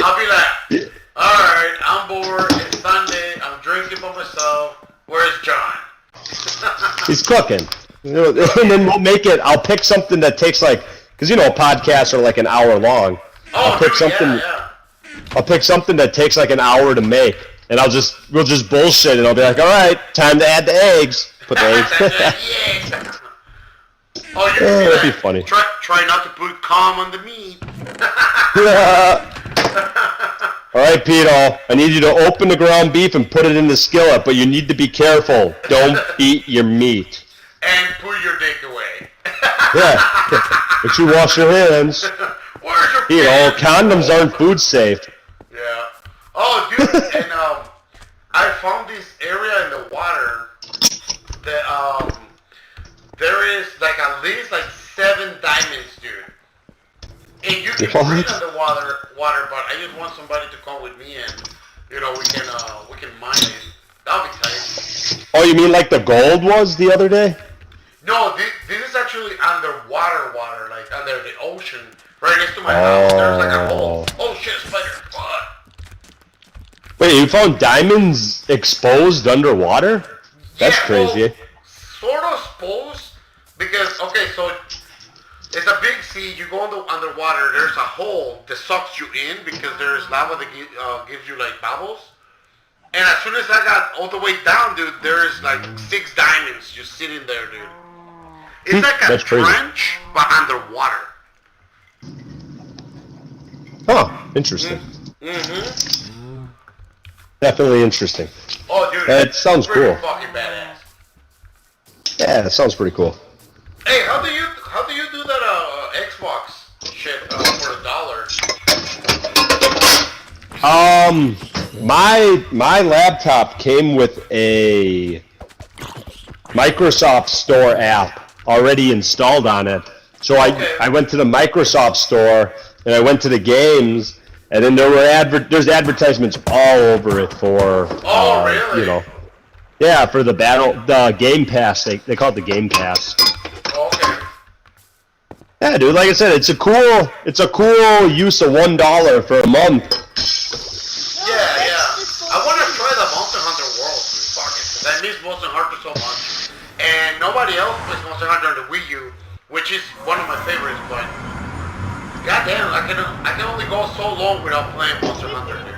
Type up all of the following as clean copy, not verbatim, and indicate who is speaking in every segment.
Speaker 1: I'll be like, alright, I'm bored, it's Sunday, I'm drinking by myself, where's John?
Speaker 2: He's cooking. And then we'll make it, I'll pick something that takes like, because podcasts are like an hour long. I'll pick something. I'll pick something that takes like an hour to make, and we'll just bullshit, and I'll be like, all right, time to add the eggs. Put the eggs. That'd be funny.
Speaker 1: Try not to put calm on the meat.
Speaker 2: All right, Pete, I need you to open the ground beef and put it in the skillet, but you need to be careful. Don't eat your meat.
Speaker 1: And put your dick away.
Speaker 2: Yeah. But you wash your hands.
Speaker 1: Where's your
Speaker 2: Pete, condoms aren't food safe.
Speaker 1: Yeah. Oh, dude, and I found this area in the water that there is like at least like 7 diamonds, dude. And you can breathe underwater, but I just want somebody to come with me and we can mine it. That'll be tight.
Speaker 2: Oh, you mean like the gold was the other day?
Speaker 1: No, this is actually underwater, like under the ocean, right next to my house. There's like a hole. Oh shit, spider! What?
Speaker 2: Wait, you found diamonds exposed underwater? That's crazy.
Speaker 1: Well, sort of exposed because so it's a big sea. You go underwater. There's a hole that sucks you in because there's lava that gives you like bubbles. And as soon as I got all the way down, dude, there's like 6 diamonds just sitting there, dude. It's like a trench, but underwater.
Speaker 2: Huh, interesting.
Speaker 1: Mm-hmm.
Speaker 2: Definitely interesting.
Speaker 1: Oh, dude,
Speaker 2: that sounds cool.
Speaker 1: Fucking badass.
Speaker 2: Yeah, that sounds pretty cool.
Speaker 1: Hey, how do you do that Xbox shit for $1?
Speaker 2: My laptop came with a Microsoft Store app already installed on it. So I went to the Microsoft Store and I went to the games, and then there's advertisements all over it for
Speaker 1: really?
Speaker 2: Yeah, for the Game Pass. They call it the Game Pass.
Speaker 1: Okay.
Speaker 2: Yeah, dude. Like I said, it's a cool use of $1 for a month.
Speaker 1: Yeah. I want to try the Monster Hunter World, dude. Fuck it, 'cause I miss Monster Hunter so much, and nobody else plays Monster Hunter on the Wii U, which is one of my favorites. But goddamn, I can only go so long without playing Monster Hunter, dude.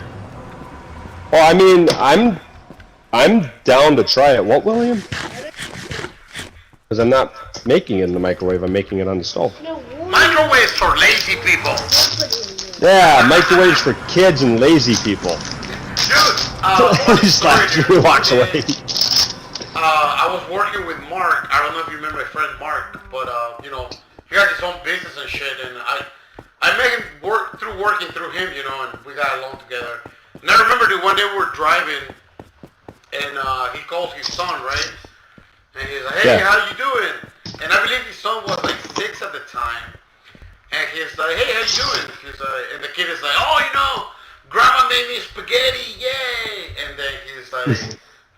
Speaker 2: Well, I mean, I'm down to try it. What, William? Because I'm not making it in the microwave. I'm making it on the stove.
Speaker 1: Microwaves for lazy people.
Speaker 2: Yeah, microwaves for kids and lazy people.
Speaker 1: Dude,
Speaker 2: he walks away.
Speaker 1: I was working with Mark. I don't know if you remember my friend Mark, but he has his own business and shit, and I made him work through working through him, and we got along together. And I remember the one day we were driving, and he calls his son, right? And he's like, hey, how you doing? And I believe his son was like 6 at the time. And he's like, hey, how you doing? He's like, and the kid is like, oh, Grandma made me spaghetti, yay! And then he's like,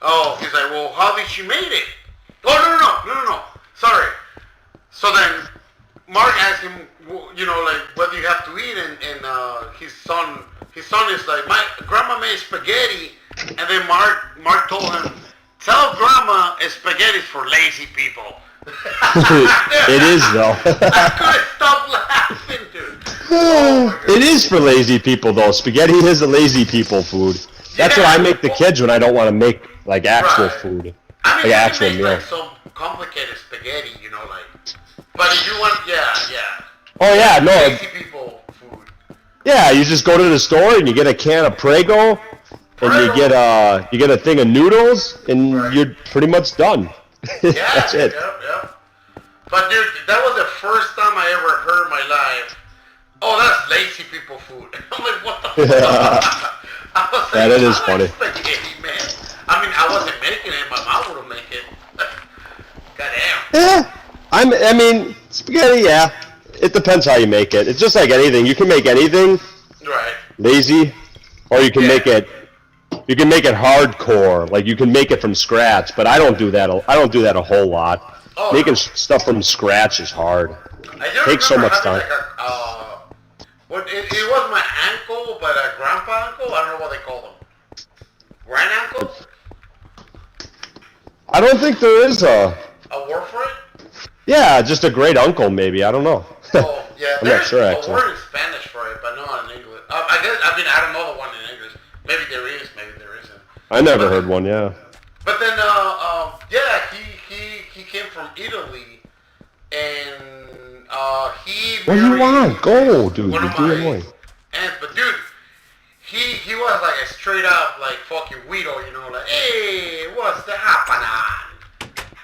Speaker 1: well, how did she make it? Oh, no, sorry. So then Mark asked him, like, what do you have to eat? And his son is like, my grandma made spaghetti. And then Mark told him, tell Grandma spaghetti's for lazy people.
Speaker 2: It is, though.
Speaker 1: I couldn't stop laughing, dude. Oh,
Speaker 2: it is for lazy people, though. Spaghetti is a lazy people food. That's what I make the kids when I don't want to make, like, actual food.
Speaker 1: I mean,
Speaker 2: like actual meal.
Speaker 1: Like some complicated spaghetti, But if you want,
Speaker 2: Oh, yeah, no.
Speaker 1: Lazy people food.
Speaker 2: Yeah, you just go to the store and you get a can of Prego. And you get a thing of noodles, and you're pretty much done. That's it.
Speaker 1: Yep. But dude, that was the first time I ever heard in my life, oh, that's lazy people food. I'm like, what the fuck? I was like,
Speaker 2: that is funny.
Speaker 1: Spaghetti, man. I mean, I wasn't making it. My mom would make it. Goddamn.
Speaker 2: Yeah. I mean, spaghetti, yeah. It depends how you make it. It's just like anything. You can make anything lazy, or you can make it. You can make it hardcore, like you can make it from scratch, but I don't do that. I don't do that a whole lot. Making stuff from scratch is hard. It takes so much time.
Speaker 1: It was my uncle, but a grandpa uncle? I don't know what they call them. Grand uncle?
Speaker 2: I don't think there is a
Speaker 1: word for it?
Speaker 2: Yeah, just a great uncle, maybe. I don't know.
Speaker 1: Oh, yeah.
Speaker 2: I'm not sure,
Speaker 1: There's a
Speaker 2: actually.
Speaker 1: word in Spanish for it, but not in English. I guess, I don't know the one in English. Maybe there is, maybe there isn't.
Speaker 2: I never heard one, yeah.
Speaker 1: But then, yeah, he came from Italy, and he
Speaker 2: What do you
Speaker 1: married
Speaker 2: want? Go, dude.
Speaker 1: one
Speaker 2: You're
Speaker 1: of
Speaker 2: doing
Speaker 1: my
Speaker 2: right.
Speaker 1: aunts. But dude, he was like a straight up like fucking weirdo, you know, like, hey, what's the happening?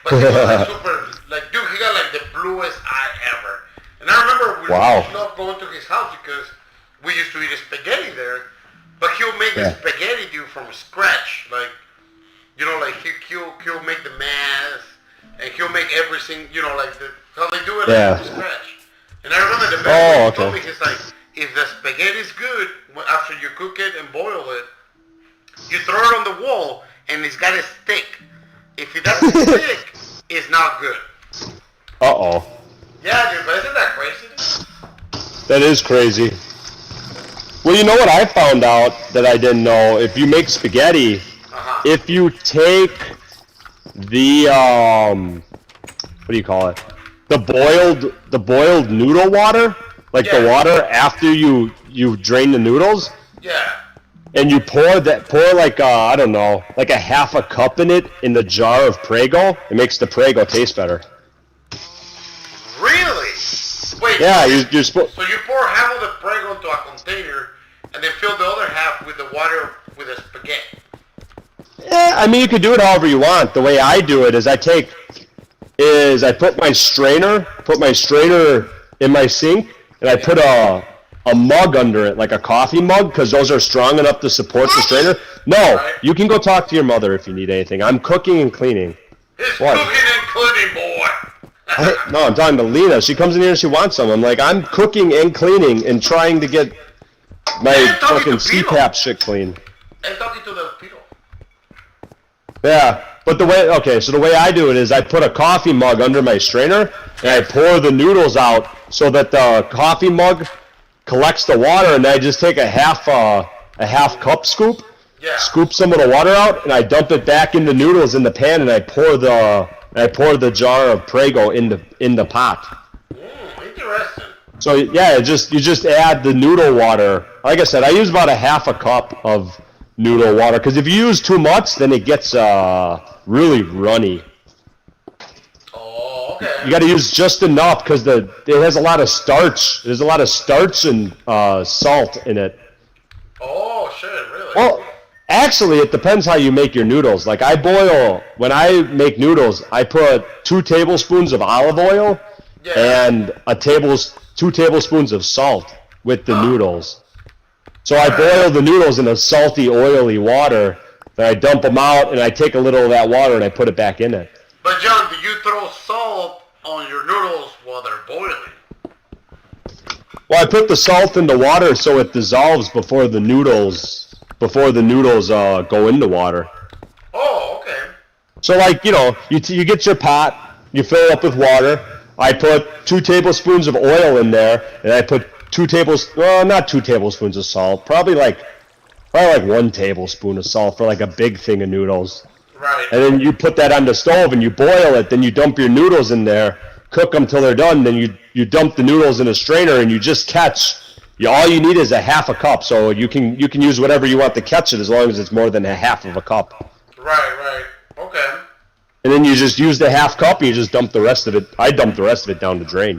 Speaker 1: But he was like super, like, dude, he got like the bluest eye ever. And I remember we loved going to his house because we used to eat spaghetti there. But he'll make the spaghetti, dude, from scratch. Like, you know, like he'll make the mass, and he'll make everything, you know, like how they do it from scratch. And I remember the man told me, he's like, if the spaghetti is good, after you cook it and boil it, you throw it on the wall, and it's got to stick. If it doesn't stick, it's not good.
Speaker 2: Uh-oh.
Speaker 1: Yeah, dude, but isn't that crazy, dude?
Speaker 2: That is crazy. Well, you know what I found out that I didn't know? If you make spaghetti, if you take the, what do you call it? The boiled noodle water, like the water after you drain the noodles.
Speaker 1: Yeah.
Speaker 2: And you pour like, I don't know, like a half a cup in it in the jar of Prego. It makes the Prego taste better.
Speaker 1: Really? Wait.
Speaker 2: Yeah, you're supposed.
Speaker 1: So you pour half of the Prego into a container, and then fill the other half with the water with the spaghetti.
Speaker 2: Yeah, I mean, you could do it however you want. The way I do it is I put my strainer in my sink, and I put a mug under it, like a coffee mug, because those are strong enough to support the strainer. No, you can go talk to your mother if you need anything. I'm cooking and cleaning.
Speaker 1: It's cooking and cleaning, boy.
Speaker 2: No, I'm talking to Lena. She comes in here and she wants some. I'm like, I'm cooking and cleaning and trying to get my fucking CPAP shit clean.
Speaker 1: And talking to the people.
Speaker 2: Yeah, but the way I do it is I put a coffee mug under my strainer and I pour the noodles out so that the coffee mug collects the water, and I just take a half cup scoop, scoop some of the water out, and I dump it back in the noodles in the pan, and I pour the jar of Prego in the pot.
Speaker 1: Interesting.
Speaker 2: So yeah, you just add the noodle water. Like I said, I use about a half a cup of noodle water, because if you use too much, then it gets really runny.
Speaker 1: Oh, okay.
Speaker 2: You got to use just enough because it has a lot of starch. There's a lot of starch and salt in it.
Speaker 1: Oh shit! Really?
Speaker 2: Well, actually, it depends how you make your noodles. Like when I make noodles, I put 2 tablespoons of olive oil and 2 tablespoons of salt with the noodles. So I boil the noodles in a salty, oily water, then I dump them out, and I take a little of that water and I put it back in it.
Speaker 1: But John, do you throw salt on your noodles while they're boiling?
Speaker 2: Well, I put the salt in the water so it dissolves before the noodles go into water.
Speaker 1: Oh, okay.
Speaker 2: So like, you get your pot, you fill it up with water. I put 2 tablespoons of oil in there, and I put not 2 tablespoons of salt, probably like 1 tablespoon of salt for like a big thing of noodles.
Speaker 1: Right.
Speaker 2: And then you put that on the stove and you boil it, then you dump your noodles in there, cook them till they're done, then you dump the noodles in a strainer and you just catch. All you need is a half a cup, so you can use whatever you want to catch it as long as it's more than a half of a cup.
Speaker 1: Right. Okay.
Speaker 2: And then you just use the half cup and you just dump the rest of it. I dump the rest of it down the drain,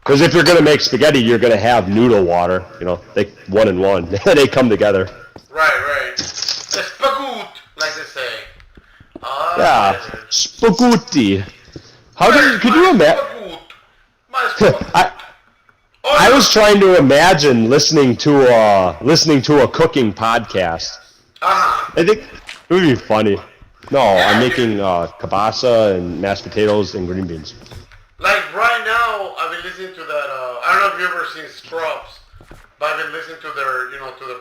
Speaker 2: Because if you're going to make spaghetti, you're going to have noodle water, they one in one. They come together.
Speaker 1: Right. The spagoot, like they say.
Speaker 2: Spaghetti. Could you imagine? I was trying to imagine listening to a cooking podcast. I think it would be funny. No, I'm making kielbasa and mashed potatoes and green beans.
Speaker 1: Like right now, I've been listening to that. I don't know if you've ever seen Scrubs, but I've been listening to their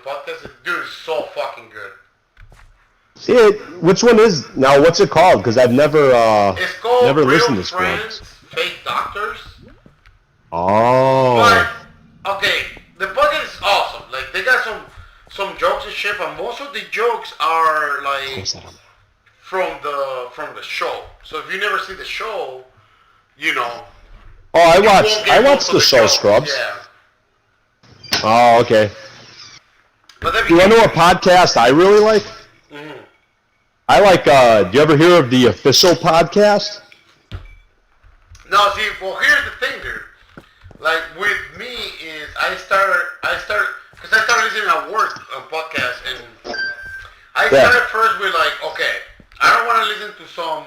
Speaker 1: podcast. Dude, it's so fucking good.
Speaker 2: Which one is now? What's it called? Because I've never
Speaker 1: it's called
Speaker 2: never
Speaker 1: Real
Speaker 2: listened to
Speaker 1: Friends,
Speaker 2: Scrubs.
Speaker 1: Fake Doctors.
Speaker 2: Oh.
Speaker 1: But okay, the they got some jokes and shit, but most of the jokes are like from the show. So if you never see the show, you know.
Speaker 2: Oh, I watched the show Scrubs.
Speaker 1: Yeah.
Speaker 2: Oh, okay.
Speaker 1: But
Speaker 2: you want to know a podcast I really like? Mm-hmm. I like, do you ever hear of the Official Podcast?
Speaker 1: No, see, well, here's the thing, dude. Like, with me is, I started, because I started listening at work on podcasts, and I started first with, like, okay, I don't want to listen to some,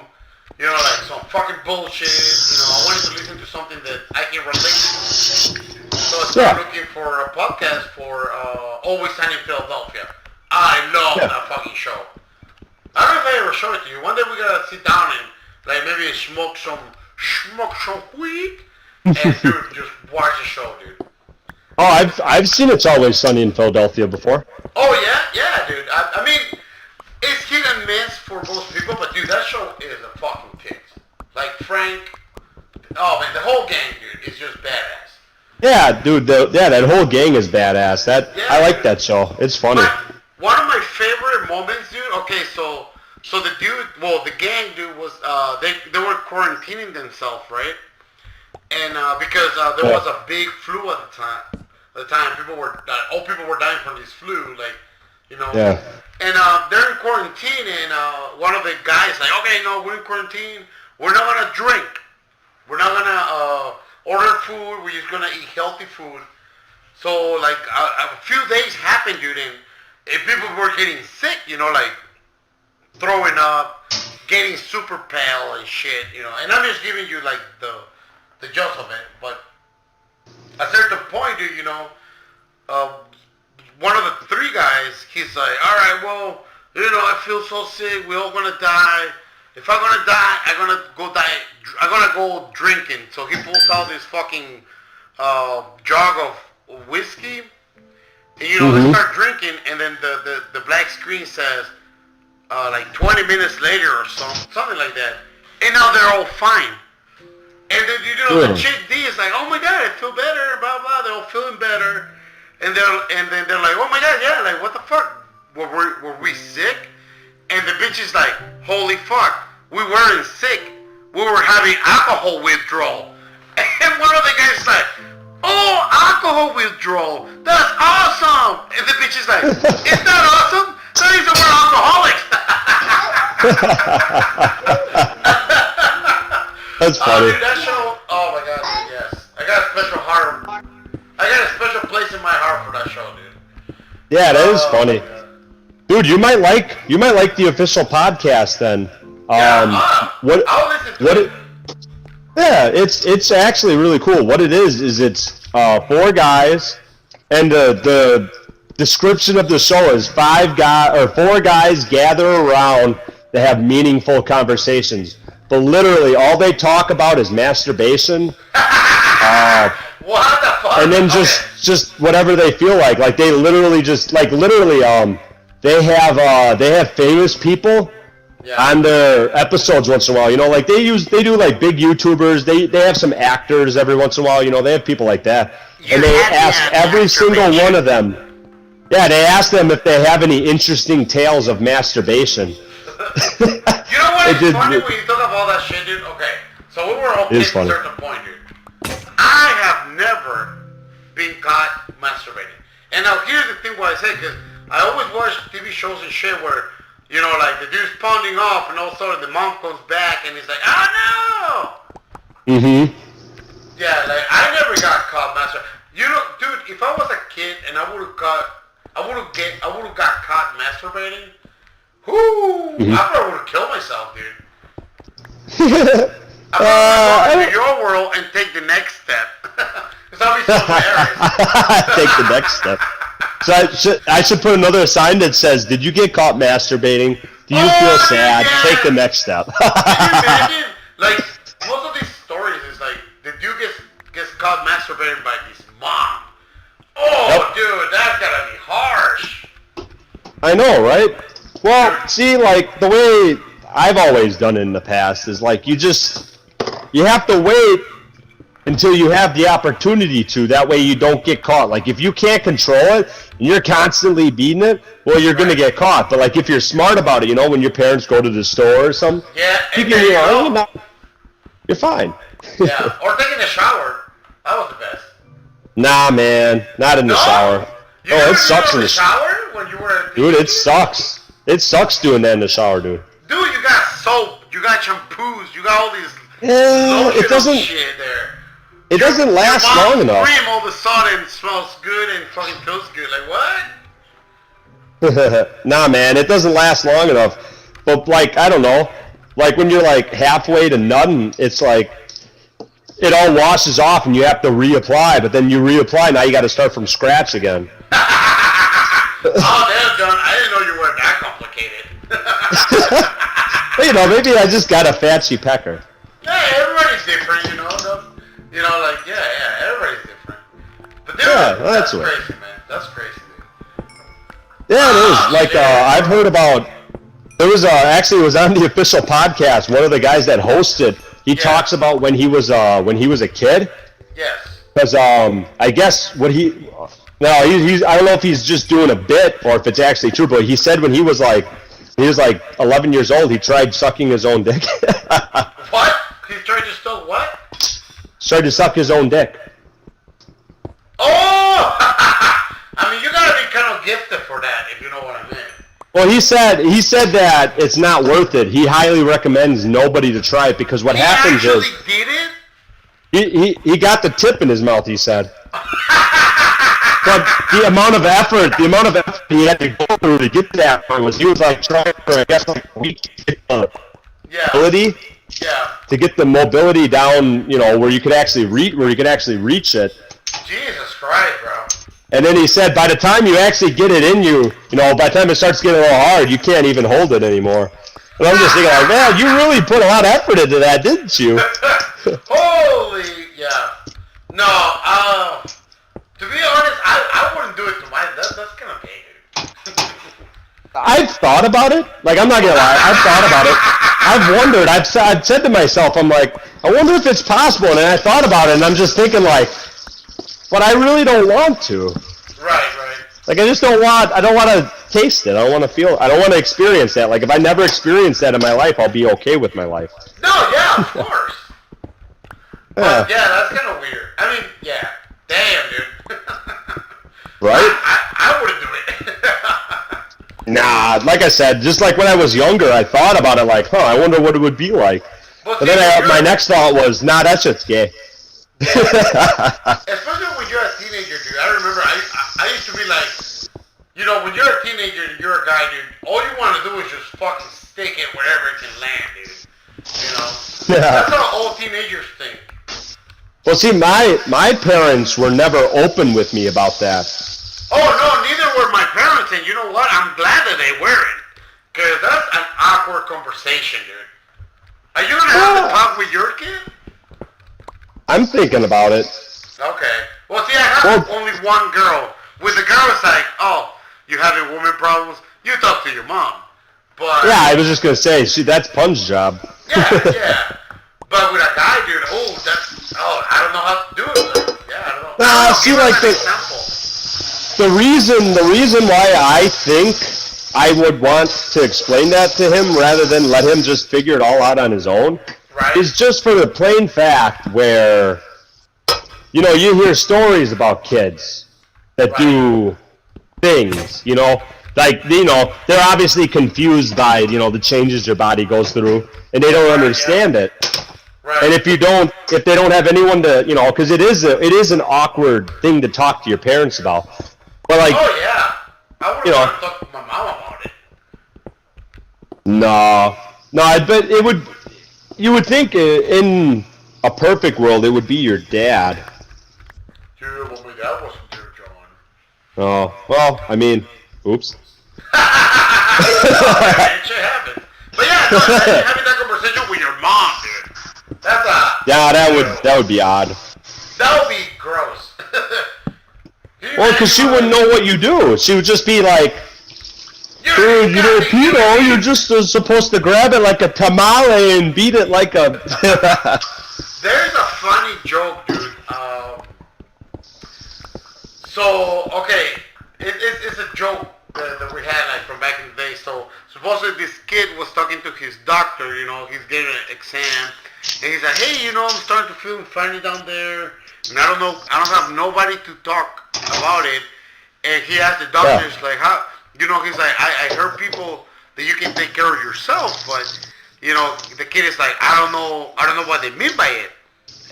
Speaker 1: you know, like, some fucking bullshit, you know, I wanted to listen to something that I can relate to. So I started looking for a podcast for Always Sunny in Philadelphia. I love that fucking show. I don't know if I ever showed it to you. One day we gotta sit down and like maybe smoke some weed and dude, just watch the show, dude.
Speaker 2: Oh, I've seen It's Always Sunny in Philadelphia before.
Speaker 1: Oh yeah, dude. I mean, it's hit and miss for most people, but dude, that show is a fucking hit. Like Frank, oh man, the whole gang, dude, is just badass.
Speaker 2: Yeah, dude. That whole gang is badass. I like that show. It's funny.
Speaker 1: One of my favorite moments, dude. Okay, so the dude, well, the gang dude was they were quarantining themselves, right? And because there was a big flu at the time. At the time, people were dying from this flu, like, you know.
Speaker 2: Yeah.
Speaker 1: And they're in quarantine, and one of the guys like, okay, no, we're in quarantine. We're not gonna drink. We're not gonna order food. We're just gonna eat healthy food. So like a few days happened, dude, and people were getting sick, you know, like throwing up, getting super pale and shit, you know. And I'm just giving you like the gist of it, but at a certain point, dude, you know, one of the three guys, he's like, all right, well, you know, I feel so sick. We're all gonna die. If I'm gonna die, I'm gonna go drinking. So he pulls out this fucking jug of whiskey, and you know, they start drinking, and then the black screen says like 20 minutes later or something like that, and now they're all fine. And then you know the chick D is like, oh my god, I feel better, blah blah. They're all feeling better, and then they're like, oh my god, yeah, like what the fuck? Were we sick? And the bitch is like, holy fuck, we weren't sick. We were having alcohol withdrawal. And one of the guys is like, oh, alcohol withdrawal. That's awesome. And the bitch is like, is that awesome? That means that we're alcoholics.
Speaker 2: That's funny.
Speaker 1: Dude, that show, oh my god, dude, yes. I got a special heart. I got a special place in my heart for that show, dude.
Speaker 2: Yeah, that is funny. Dude, you might like the Official Podcast then.
Speaker 1: I'll listen to it.
Speaker 2: Yeah, it's actually really cool. What it is it's four guys, and the description of the show is four guys gather around to have meaningful conversations. But literally, all they talk about is masturbation.
Speaker 1: What the fuck?
Speaker 2: And then just whatever they feel like. Like they literally they have famous people on their episodes once in a while. You know, like they do like big YouTubers. They have some actors every once in a while. You know, they have people like that. And they ask every single one of them. Yeah, they ask them if they have any interesting tales of masturbation.
Speaker 1: You know what? It's funny when you talk about all that shit, dude. Okay, so we were all kids at a certain point, dude. I have never been caught masturbating. And now here's the thing why I say, because I always watch TV shows and shit where, you know, like the dude's pounding off and all of a sudden the mom comes back and he's like, oh no! Mm-hmm. Yeah, like I never got caught masturbating. You know, dude, if I was a kid and I would have got caught masturbating, I probably would have killed myself, dude. I'm going to go into your world and take the next step. Because I'll be so embarrassed.
Speaker 2: Take the next step. So I should put another sign that says, did you get caught masturbating? Do you feel sad? Yeah. Take the next step.
Speaker 1: Can you imagine? Like, most of these stories is like, the dude gets caught masturbating by his mom. Oh, dude, that's gotta be harsh.
Speaker 2: I know, right? Well, see, like, the way I've always done it in the past is, like, you have to wait until you have the opportunity to. That way you don't get caught. Like, if you can't control it and you're constantly beating it, well, you're going to get caught. But, like, if you're smart about it, you know, when your parents go to the store or something, you're fine.
Speaker 1: Yeah, or taking a shower. That was the best.
Speaker 2: Nah, man, not in the shower.
Speaker 1: Oh, it sucks in the shower when you were.
Speaker 2: Dude, it sucks. It sucks doing that in the shower, dude.
Speaker 1: Dude, you got soap, you got shampoos, you got all these.
Speaker 2: It doesn't.
Speaker 1: Shit there.
Speaker 2: It doesn't last long enough.
Speaker 1: Cream all of a sudden smells good and fucking feels good. Like what?
Speaker 2: Nah, man, it doesn't last long enough. But like, I don't know. Like when you're like halfway to nutting, it's like it all washes off and you have to reapply. But then you reapply, now you got to start from scratch again.
Speaker 1: Oh, damn, John! I didn't know you were that complicated.
Speaker 2: Well, you know, maybe I just got a fatty pecker.
Speaker 1: Yeah, everybody's different, you know. Like, everybody's different. But dude, that's crazy, man. That's crazy, dude.
Speaker 2: Yeah, it is. Like, I've heard about. There was actually it was on the official podcast. One of the guys that hosted, he talks about when he was a kid.
Speaker 1: Yes.
Speaker 2: Because I guess what he's I don't know if he's just doing a bit or if it's actually true, but he said when he was like 11 years old, he tried sucking his own dick.
Speaker 1: What? He tried to suck what?
Speaker 2: Tried to suck his own dick.
Speaker 1: Oh! I mean, you gotta be kind of gifted for that, if you know what I mean.
Speaker 2: Well, he said that it's not worth it. He highly recommends nobody to try it because what happens is
Speaker 1: he actually did it?
Speaker 2: he got the tip in his mouth. He said. But the amount of effort he had to go through to get that was he was like trying for I guess like a week to get the mobility.
Speaker 1: Yeah.
Speaker 2: To get the mobility down, you know, where you could actually reach it.
Speaker 1: Jesus Christ, bro.
Speaker 2: And then he said, by the time you actually get it in you, you know, by the time it starts getting a little hard, you can't even hold it anymore. And I'm just thinking, like, man, you really put a lot of effort into that, didn't you?
Speaker 1: Holy, yeah. No, to be honest, I wouldn't do it to myself. That's kind of gay, dude.
Speaker 2: I've thought about it. Like, I'm not gonna lie, I've thought about it. I've wondered. I've said to myself, I'm like, I wonder if it's possible. And I thought about it, and I'm just thinking, like, but I really don't want to.
Speaker 1: Right.
Speaker 2: Like, I don't want to taste it. I don't want to feel it. I don't want to experience that. Like, if I never experience that in my life, I'll be okay with my life.
Speaker 1: No, yeah, of course. But, yeah, that's kind of weird. I mean, yeah. Damn, dude.
Speaker 2: Right?
Speaker 1: I wouldn't do it.
Speaker 2: Nah, like I said, just like when I was younger, I thought about it like, I wonder what it would be like. But then my next thought was, nah, that shit's gay.
Speaker 1: Especially when you're a teenager, dude. I remember I used to be like, you know, when you're a teenager and you're a guy, dude, all you want to do is just fucking stick it wherever it can land, dude. You know? That's how all teenagers think.
Speaker 2: Well, see, my parents were never open with me about that.
Speaker 1: Oh, no, neither were my parents, and you know what? I'm glad that they weren't. Because that's an awkward conversation, dude. Are you going to have to talk with your kid?
Speaker 2: I'm thinking about it.
Speaker 1: Okay. Well, see, I have only one girl. With the girl, it's like, oh, you having woman problems? You talk to your mom. But
Speaker 2: yeah, I was just going to say, that's Pun's job.
Speaker 1: Yeah. But with a guy, dude, I don't know how to do it. Like, yeah, I don't know.
Speaker 2: See, like the reason why I think I would want to explain that to him rather than let him just figure it all out on his own is just for the plain fact where, you know, you hear stories about kids that do things, you know, like, you know, they're obviously confused by, you know, the changes your body goes through, and they don't understand it. Right. And if they don't have anyone to, you know, because it is an awkward thing to talk to your parents about. But like,
Speaker 1: oh yeah, I would want to talk to my mom about it.
Speaker 2: No, but it would. You would think in a perfect world it would be your dad.
Speaker 1: Dude, well, my dad wasn't there, John.
Speaker 2: Oh well, I mean, oops.
Speaker 1: It should happen. But yeah, no, having that conversation with your mom, dude.
Speaker 2: That would be odd.
Speaker 1: That would be gross.
Speaker 2: Well, because she wouldn't know what you do. She would just be like, dude, you know, Pino, you're just supposed to grab it like a tamale and beat it like a...
Speaker 1: There's a funny joke, dude, So, okay, it's a joke that we had like from back in the day. So supposedly this kid was talking to his doctor, you know, he's getting an exam, and he's like, hey, you know, I'm starting to feel funny down there, and I don't have nobody to talk about it. And he asked the doctor, he's like, how, you know, he's like, I heard people that you can take care of yourself, but you know, the kid is like, I don't know what they mean by it.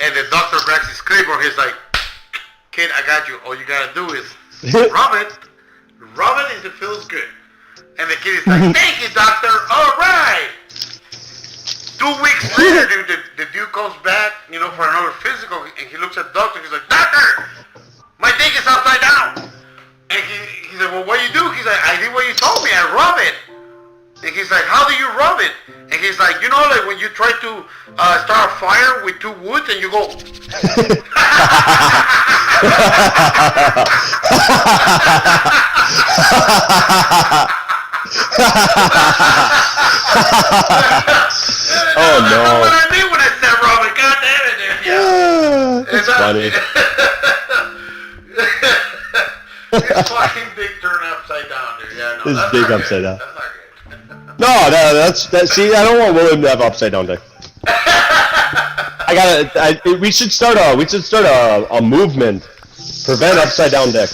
Speaker 1: And the doctor grabs his clipboard, he's like, kid, I got you. All you gotta do is rub it until it feels good. And the kid is like, thank you, doctor. All right. 2 weeks later, the dude comes back, you know, for another physical, and he looks at the doctor. He's like, doctor, my dick is upside down. And he's like, well, what do you do? He's like, I did what you told me. I rub it. And he's like, how do you rub it? And he's like, you know, like when you try to start a fire with 2 woods and you go.
Speaker 2: Oh no.
Speaker 1: That's what I mean when I said rub it. God damn it, dude. Yeah.
Speaker 2: It's funny.
Speaker 1: His fucking dick turned upside down, dude. Yeah, no,
Speaker 2: His
Speaker 1: that's
Speaker 2: dick
Speaker 1: not
Speaker 2: upside
Speaker 1: good.
Speaker 2: down.
Speaker 1: That's not good.
Speaker 2: No, that's that. See, I don't want William to have upside down dick. We should start a movement. Prevent upside down dick.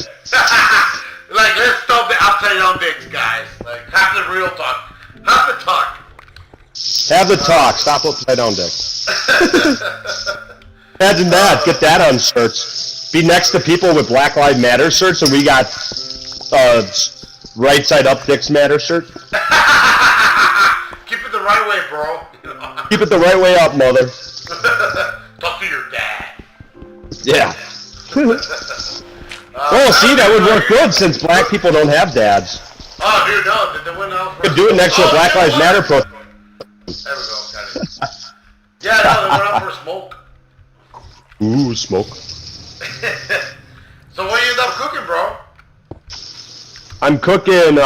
Speaker 1: Like, let's stop the upside down dicks, guys. Like, have the real talk. Have the talk.
Speaker 2: Have the talk. Stop upside down dick. Imagine that. Get that on shirts. Be next to people with Black Lives Matter shirts, and we got right side up dicks matter shirt.
Speaker 1: Keep it the right way, bro.
Speaker 2: Keep it the right way up, mother.
Speaker 1: Talk to your dad.
Speaker 2: Yeah. Oh, see, that would work good since black people don't have dads.
Speaker 1: Oh, dude, no, they went out for...
Speaker 2: You could do it next to a Black Lives Matter protest.
Speaker 1: There we go, got it. Yeah, no, they went out for a smoke.
Speaker 2: Ooh, smoke.
Speaker 1: So what you end up cooking, bro?
Speaker 2: I'm cooking